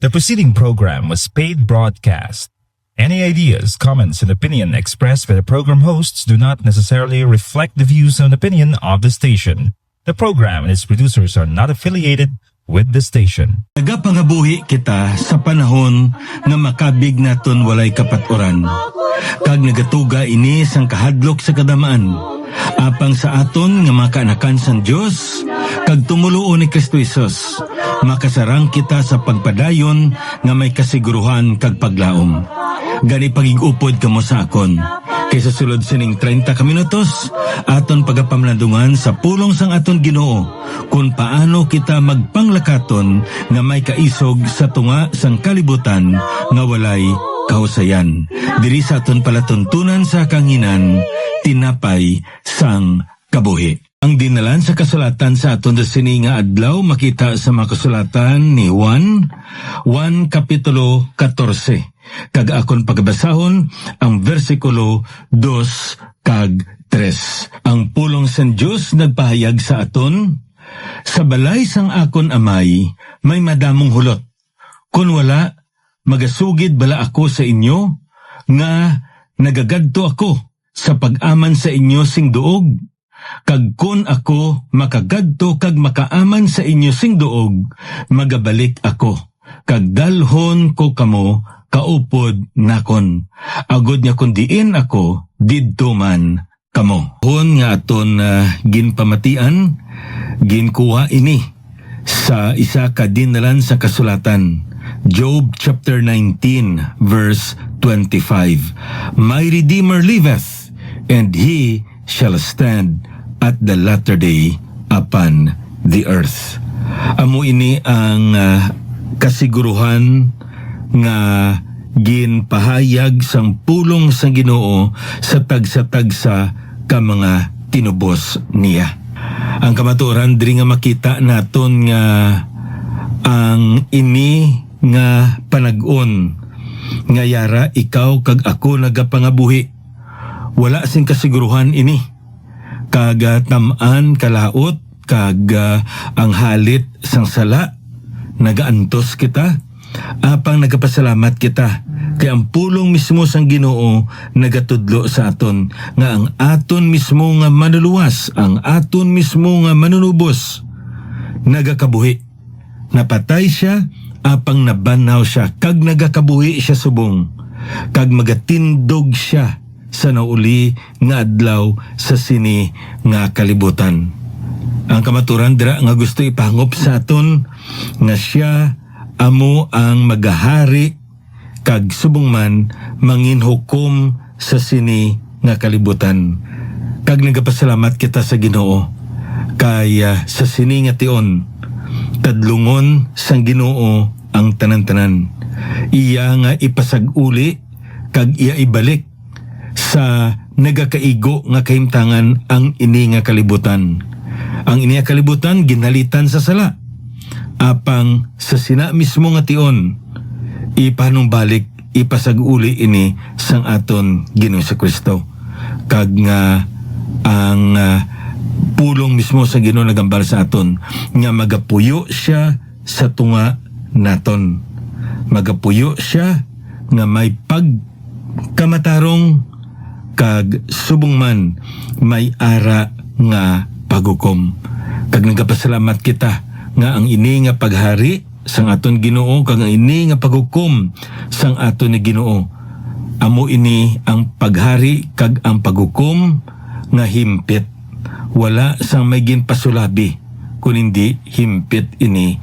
The preceding program was paid broadcast. Any ideas, comments, and opinion expressed by the program hosts do not necessarily reflect the views and opinion of the station. The program and its producers are not affiliated with the station. Nagapangabuhi kita sa panahon nga makabig naton walay kapaturan. Kag nagatuga ini sang kahadlok sa kadamaan. Apang sa aton nga makaanakan sang Dios kag tumuluo ni Kristo Jesus. Makasarang kita sa pagpadayon nga may kasiguruhan kag paglaom. Gani pagigupod kamo sa akon. Kaysa sulod sining 30 ka minutos, aton pagapamlandungan sa pulong sang aton Ginoo kung paano kita magpanglakaton nga may kaisog sa tunga sang kalibutan nga walay kahusayan. Diri sa aton palatuntunan sa kanginan, tinapay sang kabuhi. Ang dinalan sa kasulatan sa aton sini nga adlaw makita sa mga kasulatan ni Juan kapitulo 14. Kag akon pagbasahon ang versikulo 2 kag 3. Ang pulong sa Dios nagpahayag sa aton, sa balay sang akon amay may madamong hulot. Kun wala, magasugid bala ako sa inyo nga nagagadto ako sa pag-aman sa inyo sing duog. Kag kun ako makagadto kag makaaman sa inyo sing duog, magabalik ako. Kag dalhon ko kamo kaupod nakon. Agod niya kundiin ako, didto man kamo. Hon nga aton ginpamatian, ginkuha ini sa isa ka dinalan sa kasulatan. Job chapter 19 verse 25. My Redeemer liveth, and he shall stand at the latter day upon the earth. Amo ini ang kasiguruhan nga ginpahayag sang pulong sang Ginoo sa tagsa-tagsa ka mga tinubos niya. Ang kamatuoran diri nga makita naton nga ang ini nga panag-on nga yara ikaw kag ako nagapangabuhi. Wala sing kasiguruhan ini. Kag tamaan kalaot kag ang halit sang sala nagaantos kita. Apang nagapasalamat kita kay ang pulong mismo sang Ginoo nagatudlo sa aton nga ang aton mismo nga manuluwas, ang aton mismo nga manunubos nagakabuhi. Napatay siya apang nabanaw siya kag nagakabuhi siya subong kag magatindog siya sa nauli nga adlaw sa sini nga kalibutan. Ang kamaturan dira nga gusto ipahangop sa aton nga siya amo ang magahari kag subong man manginhukom sa sini nga kalibutan. Kag nagapasalamat kita sa Ginoo kay sa sini nga tion tadlungon sang Ginoo ang tanan-tanan. Iya nga ipasag-uli kag iya ibalik sa nagakaigo nga kahimtangan ang ini nga kalibutan. Ang ini nga kalibutan ginalitan sa sala. Apang sa sina mismo nga tion ipanumbalik ipasag-uli ini sang aton Ginoo sa Kristo. Kag nga ang pulong mismo sa Ginoo nagambal sa aton nga magapuyo siya sa tunga naton. Magapuyo siya nga may pagkamatarong kag subong man may ara nga pagukom. Kag nagapasalamat kita nga ang ini nga paghari sang aton Ginoo kag ang ini nga paghukom sang aton ni Ginoo. Amo ini ang paghari kag ang paghukom nga himpit. Wala sang may ginpasulabi kun hindi himpit ini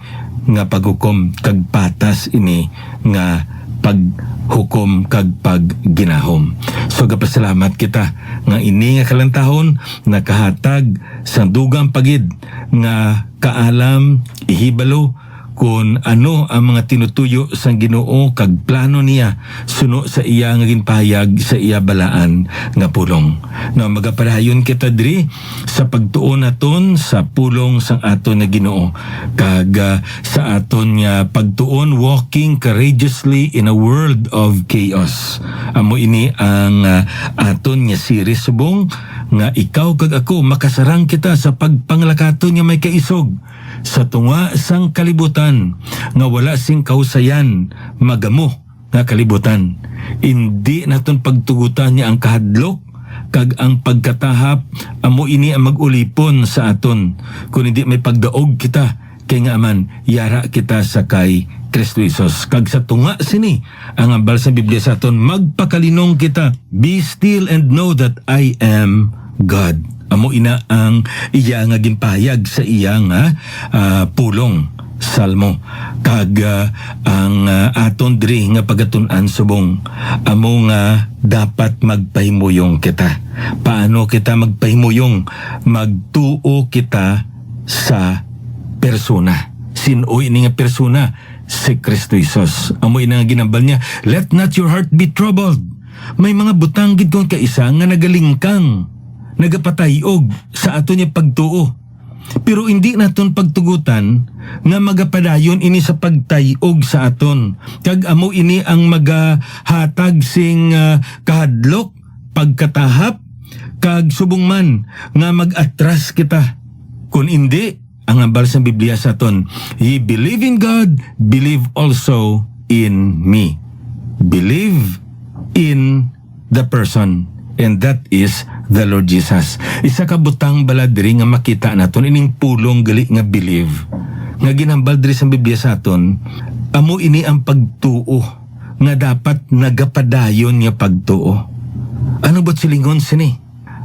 nga paghukom kag patas ini nga paghukom kag pagginahom. So gapasalamat kita nga ini nga kalantahon nakahatag sa dugang pagid nga kaalam ihibalo kung ano ang mga tinutuyo sang Ginoo kag plano niya suno sa iya nga ginpahayag sa iya balaan nga pulong. No, magapadayon kita diri sa pagtuon naton sa pulong sang aton nga Ginoo kag sa aton nga pagtuon walking courageously in a world of chaos. Amo ini ang aton nga series subong nga ikaw kag ako makasarang kita sa pagpanglakaton nga may kaisog sa tunga sang kalibutan nga wala sing kahusayan magamo nga kalibutan. Hindi naton pagtugutan niya ang kahadlok kag ang pagkatahap amo ini ang mag-ulipon sa aton. Kung hindi may pagdaog kita kay nga man yara kita sa kay Kristo Jesus. Kag sa tunga sini ang ambal sa Biblia sa aton, magpakalinong kita, be still and know that I am God. Amo ina ang iya nga ginpahayag sa iya nga pulong salmo. Kag ang aton diri nga pagatun-an subong amo nga dapat magpahimuyong kita. Paano kita magpahimuyong? Magtuo kita sa persona. Sino ini nga persona? Si Kristo Jesus. Amo ina nga ginambal niya, let not your heart be troubled. May mga butang gid kong kaisa nga nagalingkang, nagapatayog sa ato niya pagtuo. Pero hindi naton pagtugutan nga magapadayon ini sa pagtayog sa aton. Kag amo ini ang magahatag sing kahadlok, pagkatahap, kag subong man nga mag-atras kita. Kung hindi, ang ambal sa Biblia sa aton, ye believe in God, believe also in me. Believe in the person, and that is the Lord Jesus. Isa ka butang bala diri nga makita naton ining pulong gali nga believe nga ginambal diri sa Biblia sa aton. Amo ini ang pagtuo nga dapat nagapadayon nga pagtuo. Ano ba't silingon sini?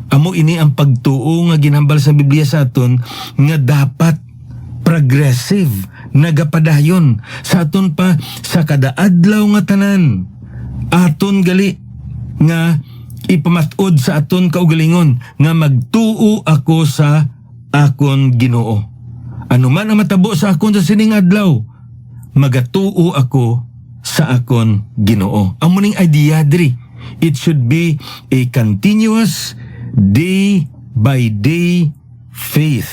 Amo ini ang pagtuo nga ginambal sa Biblia sa aton nga dapat progressive, nagapadayon sa aton pa sa kada adlaw nga tanan. Aton gali nga ipamatod sa aton kaugalingon nga magtuo ako sa akon Ginoo. Ano man ang matabo sa akon sa sining adlaw, magatuo ako sa akon Ginoo. Amo ning idea diri. It should be a continuous day by day faith.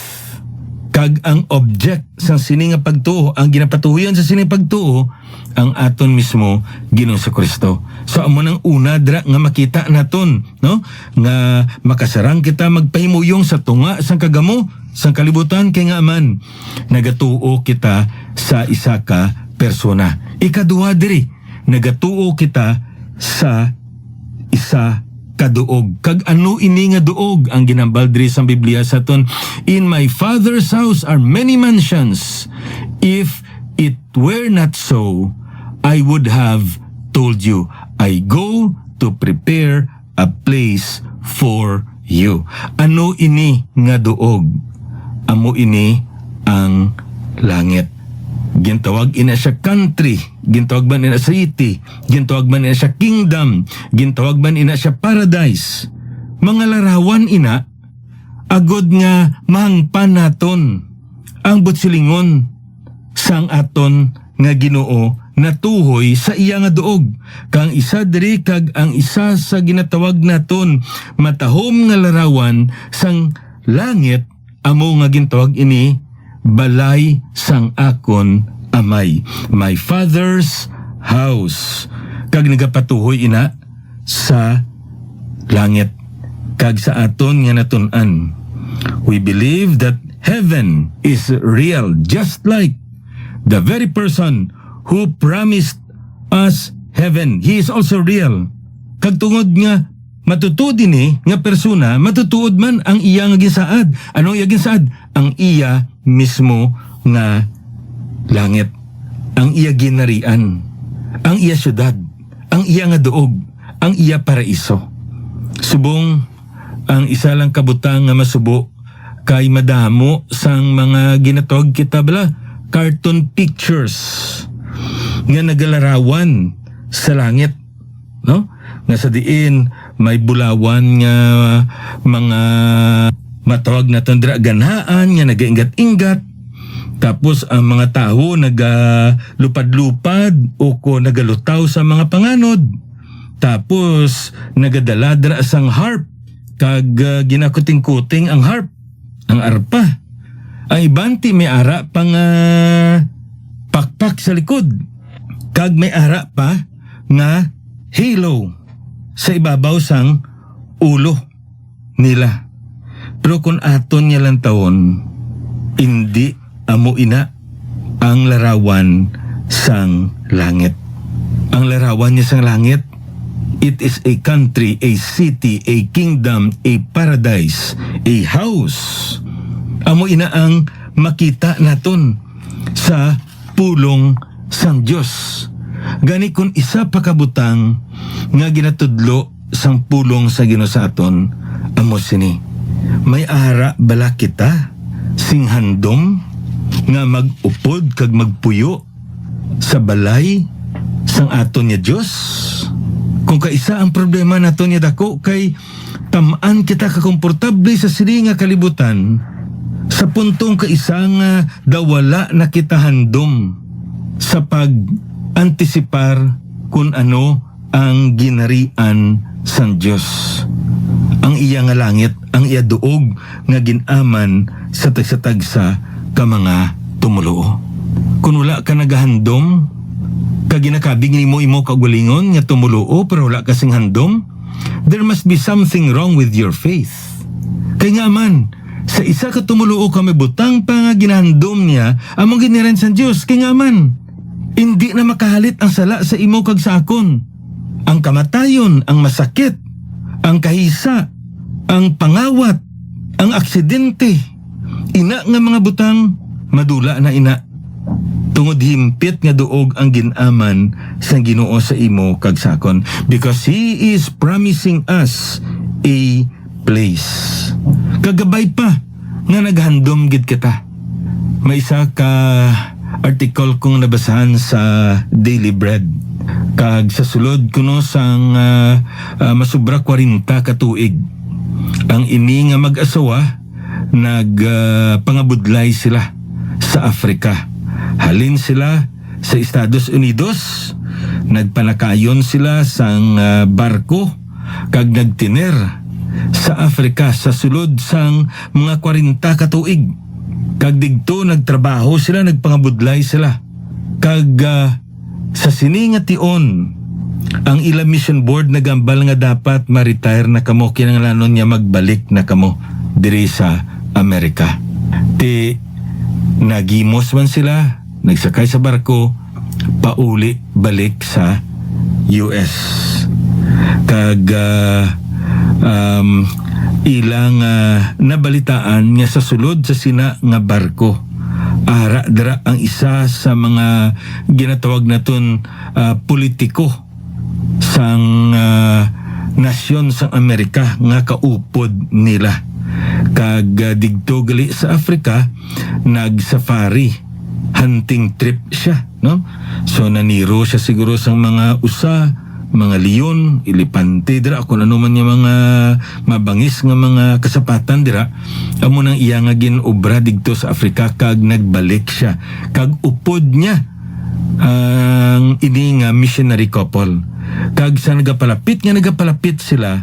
Kag ang object sa sini nga pagtuo, ang ginapatuhuyan sa sini pagtuo, ang aton mismo Ginoong sa Kristo. So amo nang una dra nga makita naton, no? Nga makasarang kita magpahimuyong sa tunga sang kagamo, sang kalibutan kay nga man nagatuo kita sa isa ka persona. Ikaduha diri, nagatuo kita sa isa kaduog. Kag ano ini nga duog ang ginambal diri sa Biblia sa aton, in my Father's house are many mansions. If it were not so, I would have told you, I go to prepare a place for you. Ano ini nga duog? Amo ini ang langit. Gintawag ina siya country, gintawag man ina city, gintawag man ina siya kingdom, gintawag man ina siya paradise. Mga larawan ina, agod nga mahangpan naton ang butsilingon sang aton nga Ginoo natuhoy sa iya nga duog. Kang isa diri kag ang isa sa ginatawag naton matahom nga larawan sang langit, amo nga gintawag ini balay sang akon amay, my Father's house. Kag nagapatuhoy ina sa langit. Kag sa aton nga natun-an, we believe that heaven is real, just like the very person who promised us heaven. He is also real. Kag tungod nga matutuod ini nga persona, matutuod man ang iya nga ginsaad. Ano iya ginsaad? Ang iya mismo nga langit, ang iya ginarian, ang iya syudad, ang iya nga duog, ang iya paraiso. Subong ang isa lang kabutang nga masubo kay madamo sang mga ginatawag kita bala cartoon pictures nga nagalarawan sa langit, no? Nga sa diin may bulawan nga mga matawag na tandra ganhaan nga nagaingat-ingat. Tapos ang mga tao nagalupad-lupad o ko nagalutaw sa mga panganod. Tapos nagadaladra sang harp kag ginakuting-kuting ang harp, ang arpa. Ang ibanti may ara pang pakpak sa likod. Kag may ara pa nga halo sa ibabaw sang ulo nila. Pero kung aton niya lang taon, hindi amo ina ang larawan sang langit. Ang larawan niya sang langit, it is a country, a city, a kingdom, a paradise, a house. Amo ina ang makita naton sa pulong sang Dios. Gani kun isa pa kabutang nga ginatudlo sang pulong sa Ginoo sa aton, amo sini. May ara bala kita sing handom nga mag-upod kag magpuyo sa balay sang aton niya Dios. Kung kaisa ang problema naton niya dako kay tamaan kita kakomportable sa sini nga kalibutan, sa puntong kaisa nga dawala na kita handom sa pag-antisipar kung ano ang ginarian sang Dios. Ang iya nga langit, ang iya duog nga ginaman sa tagsa-tagsa ka mga tumuluo. Kung wala ka nagahandom, kag ginakabig nimo imo kagulingon nga tumuluo pero wala kasing handom, there must be something wrong with your faith. Kay nga man, sa isa ka tumuluo ka may butang pa nga ginahandom niya among giniran sa Dios. Kay nga man, hindi na makahalit ang sala sa imo kag sa akon. Ang kamatayon, ang masakit, ang kahisa, ang pangawat, ang aksidente, ina nga mga butang, madula na ina. Tungod himpit nga duog ang ginaman sa Ginoo sa imo kag sa akon, because He is promising us a place. Kagabay pa nga naghandom gid kita. May isa ka article kong nabasahan sa Daily Bread. Kag sa sulod kuno sang masubra 40 ka tuig. Ang ini nga mag-asawa pangabudlay sila sa Afrika. Halin sila sa Estados Unidos, nagpanakayon sila sang barko kag nagtiner sa Afrika sa sulod sang mga 40 ka tuig. Kag digto nagtrabaho sila, nagpangabudlay sila. Kag sa sini nga tion, ang ila mission board nagambal nga dapat ma-retire na kamo, kinahanglanon niya magbalik na kamo diri sa Amerika. Ti nagimos man sila, nagsakay sa barko, pauli balik sa US. Kag ilang nabalitaan nga sa sulod sa sina nga barko, ara dira ang isa sa mga ginatawag naton politiko sang nasyon sang Amerika nga kaupod nila. Kag digto gali sa Afrika, nag-safari, hunting trip siya, no? So naniro siya siguro sang mga usa, mga leon, ilipante dira, kung ano man yung mga mabangis nga mga kasapatan dira. Amo nang iya nga ginobra digto sa Afrika, kag nagbalik siya. Kag upod niya ang ini nga missionary couple. Kag sa nagapalapit sila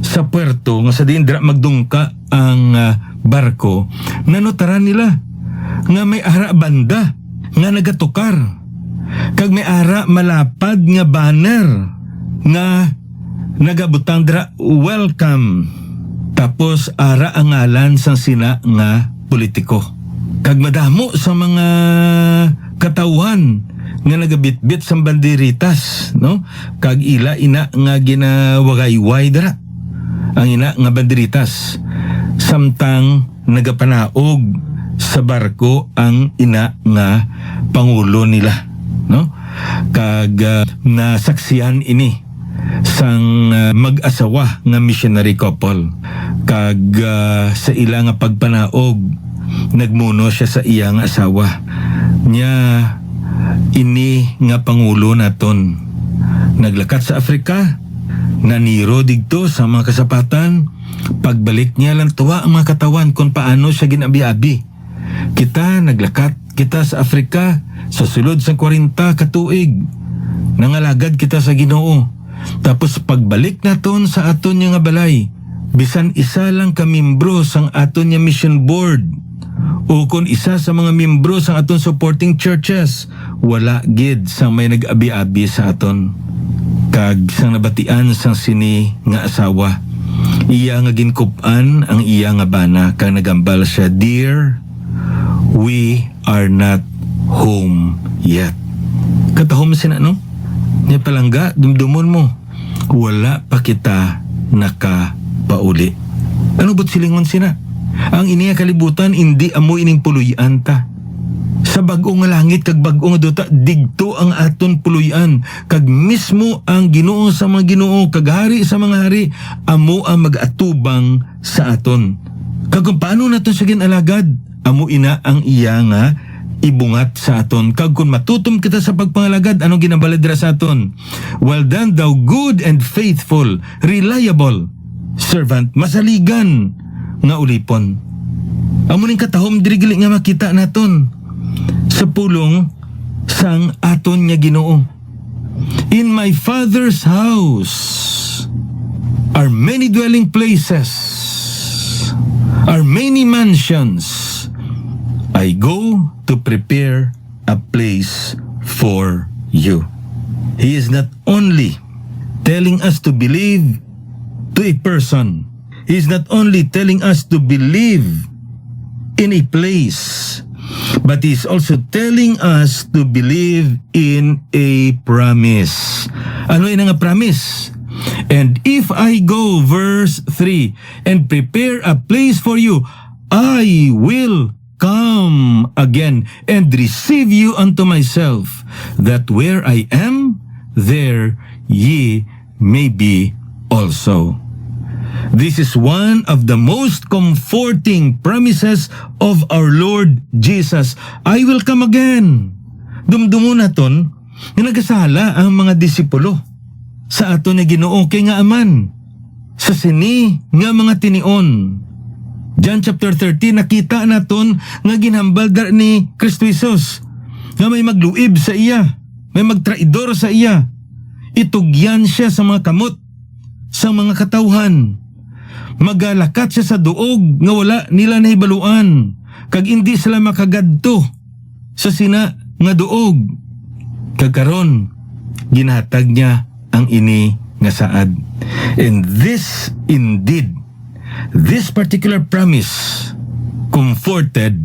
sa puerto nga sa diin dira magdungka ang barko, nanotaran nila nga may ara banda nga nagatukar. Kag may ara malapad nga banner nga nagabutang dira, welcome. Tapos ara ang ngalan sang sina nga politiko. Kag madamo sa mga katawan nga nagabitbit sa banderitas, no? Kag ila ina nga ginawagayway dira ang ina nga banderitas, samtang nagapanaog sa barko ang ina nga pangulo nila, no? Kag nasaksihan ini sang mag-asawa nga missionary couple. Kag sa ila nga pagpanaog, nagmuno siya sa iyang asawa nya, ini nga pangulo naton naglakat sa Afrika, naniro digto sa mga kasapatan. Pagbalik niya lang tuwa ang mga katawan kung paano siya ginabi-abi. Kita naglakat kita sa Afrika sa sulod sa 40 ka tuig, nangalagad kita sa Ginoo. Tapos pagbalik naton sa aton nga balay, bisan isa lang ka membro sang aton nga mission board, o kung isa sa mga membro sang aton supporting churches, wala gid sang may nag-abi-abi sa aton. Kag sang nabatian sang sini nga asawa, iya nga ginkup-an ang iya nga bana, kag nagambal siya, "Dear, we are not home yet. Katahom sina no? Nya palangga, dumdumon mo. Wala pa kita nakapauli. Ano ba't silingon sina? Ang iniya kalibutan, hindi amo ining puluyan ta. Sa bag-o nga langit kag bag-o nga duta, digto ang aton puluyan. Kag mismo ang Ginoo sa mga Ginoo, kag hari sa mga hari, amo ang mag-atubang sa aton. Kag kung paano naton siya ginalagad, amo ina ang iya nga ibungat sa aton. Kag kung matutom kita sa pagpangalagad, anong ginabalad ra sa aton? Well done, thou good and faithful, reliable servant, masaligan nga ulipon. Amo ning katahom diri gali nga makita naton sa pulong sang aton nga Ginoo. In my Father's house are many dwelling places, are many mansions. I go to prepare a place for you. He is not only telling us to believe to a person. He is not only telling us to believe in a place, but He is also telling us to believe in a promise. Ano yun nga promise? And if I go, verse 3, and prepare a place for you, I will come again and receive you unto myself, that where I am, there ye may be also. This is one of the most comforting promises of our Lord Jesus. I will come again. Dumdumo naton nga nagasala ang mga disipulo sa aton nga Ginoo kay nga aman sa sini nga mga tinion. John chapter 13, nakita naton nga ginhambal ni Kristo Jesus nga may magluib sa iya, may magtraidor sa iya. Itugyan siya sa mga kamot, sa mga katawhan. Magalakat siya sa duog nga wala nila nahibaluan, kag hindi sila makagadto sa sina nga duog. Kag karon ginhatag niya ang ini nga saad. And this indeed, this particular promise comforted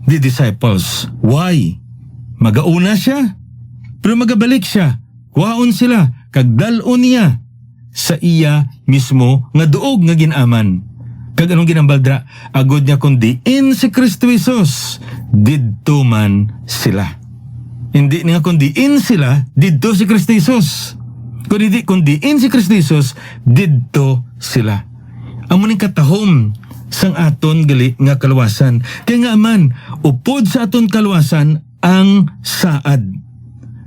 the disciples. Why? Magauna siya, pero magabalik siya. Kuhaon sila, kag dalon niya sa iya mismo nga duog nga ginaman. Kag anong ginambaldra? Agod niya kundi in si Kristo Jesus, didto man sila. Hindi nga kundi in sila, didto si Kristo Jesus. Kundi in si Kristo Jesus, didto sila. Amo ning katahom sang aton gali nga kaluwasan. Kaya nga man, upod sa aton kaluwasan ang saad.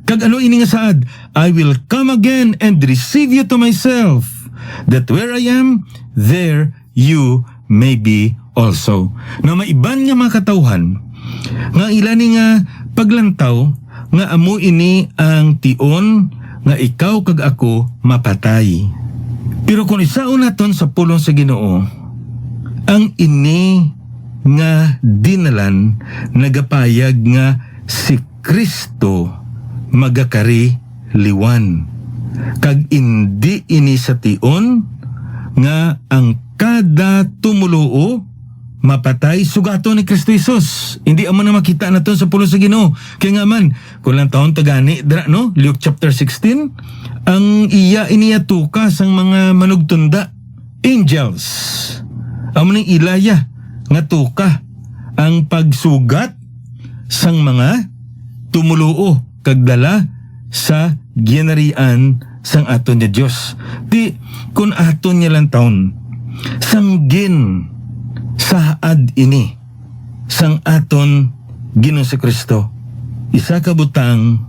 Kag ano ini nga saad? I will come again and receive you to myself, that where I am, there you may be also. Na maiban nga mga katawhan, nga ilan nga paglantaw, nga amo ini ang tion, nga ikaw kag ako mapatay. Pero kung isaon naton sa pulong sa Ginoo, ang ini nga dinalan, nagapayag nga si Kristo magakari liwan. Kag indi ini sa tion nga ang kada tumuluo mapatay sugato ni Kristo Jesus. Hindi amo na makita naton sa pulong sa Ginoo. Kaya nga man, kulang taon tagani dra no, Luke chapter 16, ang iya iniyatuka sang mga manugtunda, angels. Amo ning ilaya nga tuka ang pagsugat sang mga tumuluo kagdala sa ginarian sang aton niya Diyos. Di kun aton niya lang taon sanggin saad ini sang aton Ginoo si Kristo, isa ka butang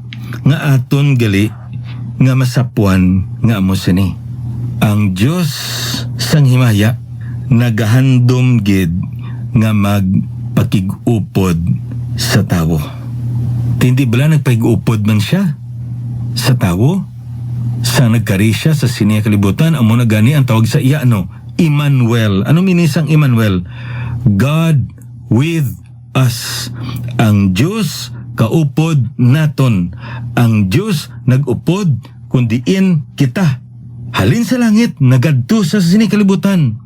nga aton gali nga masapuan nga amo sini. Ang Diyos sang himaya nagahandom gid nga magpakig-upod sa tawo. Hindi bala nagpahig-upod man siya sa tawo? Sa nagkari siya sa siniya kalibutan, amo na gani ang tawag sa iya, ano? Emmanuel. Ano minisang Emmanuel? God with us. Ang Diyos kaupod naton. Ang Diyos nagupod kundiin kita. Halin sa langit, nagadto sa siniya kalibutan.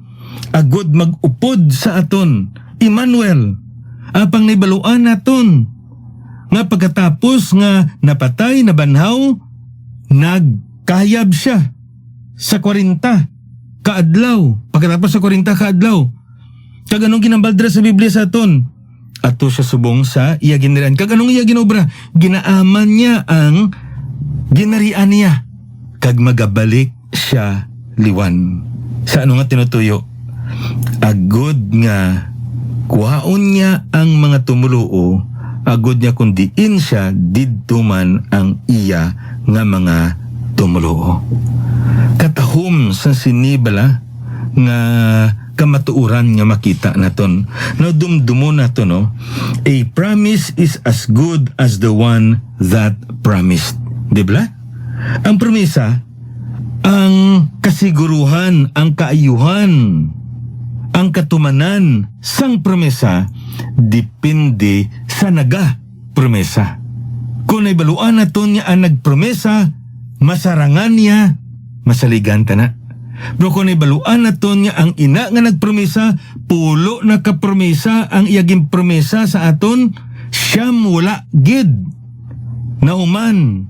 Agod magupod sa aton. Emmanuel. Apang naibaluan naton nga pagkatapos nga napatay na banhaw, nagkahayab siya sa 40 kaadlaw. Pagkatapos sa 40 kaadlaw, kag anong ginambaldra sa Biblia sa aton? Ato siya subong sa iya ginirian. Kag anong iya ginobra? Ginaaman niya ang ginarian niya. Kag magabalik siya liwan. Sa ano nga tinutuyo? Agod nga kuhaon niya ang mga tumuluo, agod niya kung diin siya didto man ang iya nga mga tumuluo. Katahom sa sinibala nga kamatuuran nga makita naton. No, dumdumo nato, no? A promise is as good as the one that promised. Di ba? Ang promesa, ang kasiguruhan, ang kaayuhan, ang katumanan sang promesa, depende sa naga-promesa. Kung naibaluan naton niya ang nagpromesa, masarangan niya, masaligan ta na. Pero kung naibaluan naton niya ang ina nga nagpromesa, pulo na kapromesa ang iyaging promesa sa aton, siyam wala gid. Nauman,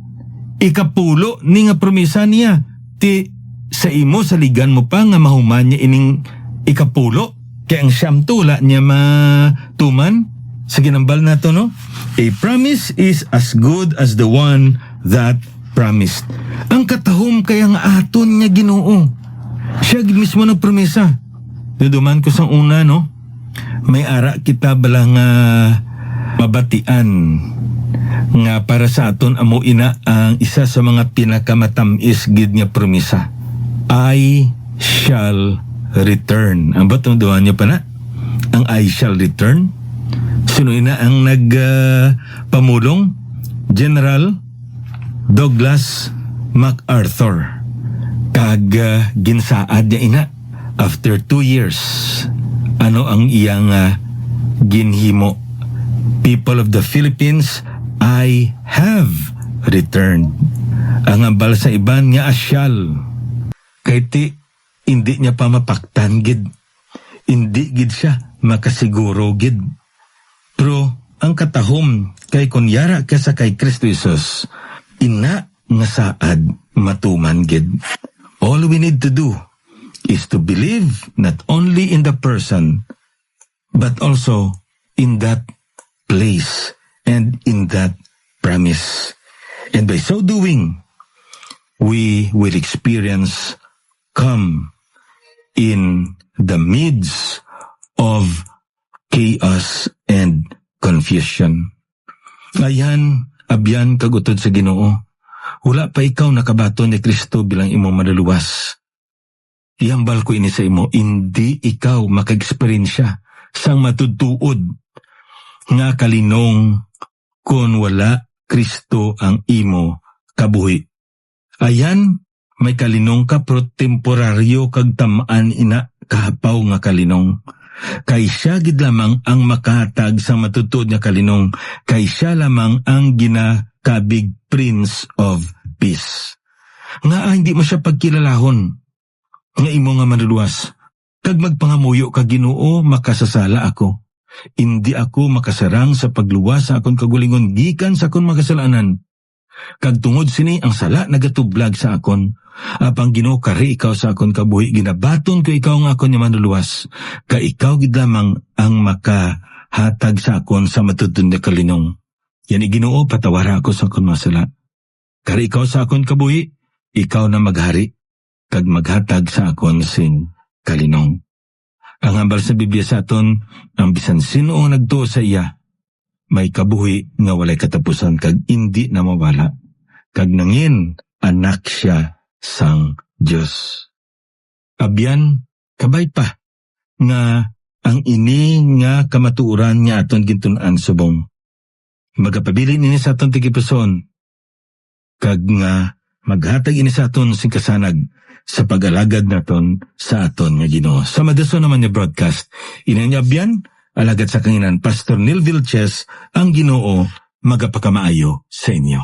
ikapulo ni nga promesa niya, ti sa imo saligan mo pa nga mahuman niya ining ikapulo, kaya ang siyam tula niya matuman. Sa ginambal nato, no? A promise is as good as the one that promised. Ang katahom kaya nga aton niya Ginoo. Siya mismo ng promesa. Duduman ko sa una, no? May ara kita bala nga mabatian nga para sa aton amo ina ang isa sa mga pinakamatamis gid nga promesa. I shall return. Ang batong duhan niya pa na? Ang I shall return? Sino ina ang pamulong? General Douglas MacArthur. Kag ginsaad niya ina after 2 years. Ano ang iyang ginhimo? People of the Philippines, I have returned. Ang ambal sa iban nga asyal. Kay ti hindi niya pa mapaktan gid. Hindi gid siya makasiguro gid. Pero ang katahom kay kunyara kesa kay Kristo Jesus, ina nga saad matuman gid. All we need to do is to believe not only in the person but also in that place and in that promise. And by so doing, we will experience calm in the midst of chaos and confusion. Ayan, abyan kagutod sa Ginoo. Wala pa ikaw nakabato ni Kristo bilang imong maluluwas. Ihambal ko ini sa imo, hindi ikaw maka-eksperyensya sang matudtuod nga kalinong kung wala Kristo ang imo kabuhi. Ayan, may kalinong ka pero temporaryo kag tamaan ina kahapaw nga kalinong. Kay siya gid lamang ang makahatag sa matutuod nga kalinong, kay siya lamang ang ginakabig Prince of Peace. Nga hindi mo siya pagkilalahon nga imo nga manluluwas. Kag magpangamuyo ka Ginoo, makasasala ako. Hindi ako makasarang sa pagluwas sa akon kagulingon gikan sa akon makasalanan. Kag tungod sini ang sala nagatublag sa akon. Apang Ginoo kari ikaw sa akon kabuhi, ginabaton ko ikaw nga akon nga manluluwas. Ka ikaw gid lamang ang makahatag sa akon sa matutun nga kalinong. Yan Ginoo, patawara ako sa akon masala. Kari ikaw sa akon kabuhi, ikaw na maghari, kag maghatag sa akon sin kalinong. Ang hambal sa Biblia sa aton, ang bisan sino ang nagtuo sa iya, may kabuhi nga walay katapusan kag hindi na mawala. Kag nangin, anak siya sang Diyos. Abyan, kabay pa, nga ang ini nga kamatuuran nga aton gintunan subong. Magapabilin ini sa aton tigipuson, kag nga maghatag ini sa aton sing kasanag sa pag-alagad naton sa aton nga Ginoo. Sa madason naman niya broadcast, inanyabyan, alagad sa kanginan, Pastor Neil Vilches, ang Ginoo magapakamaayo sa inyo.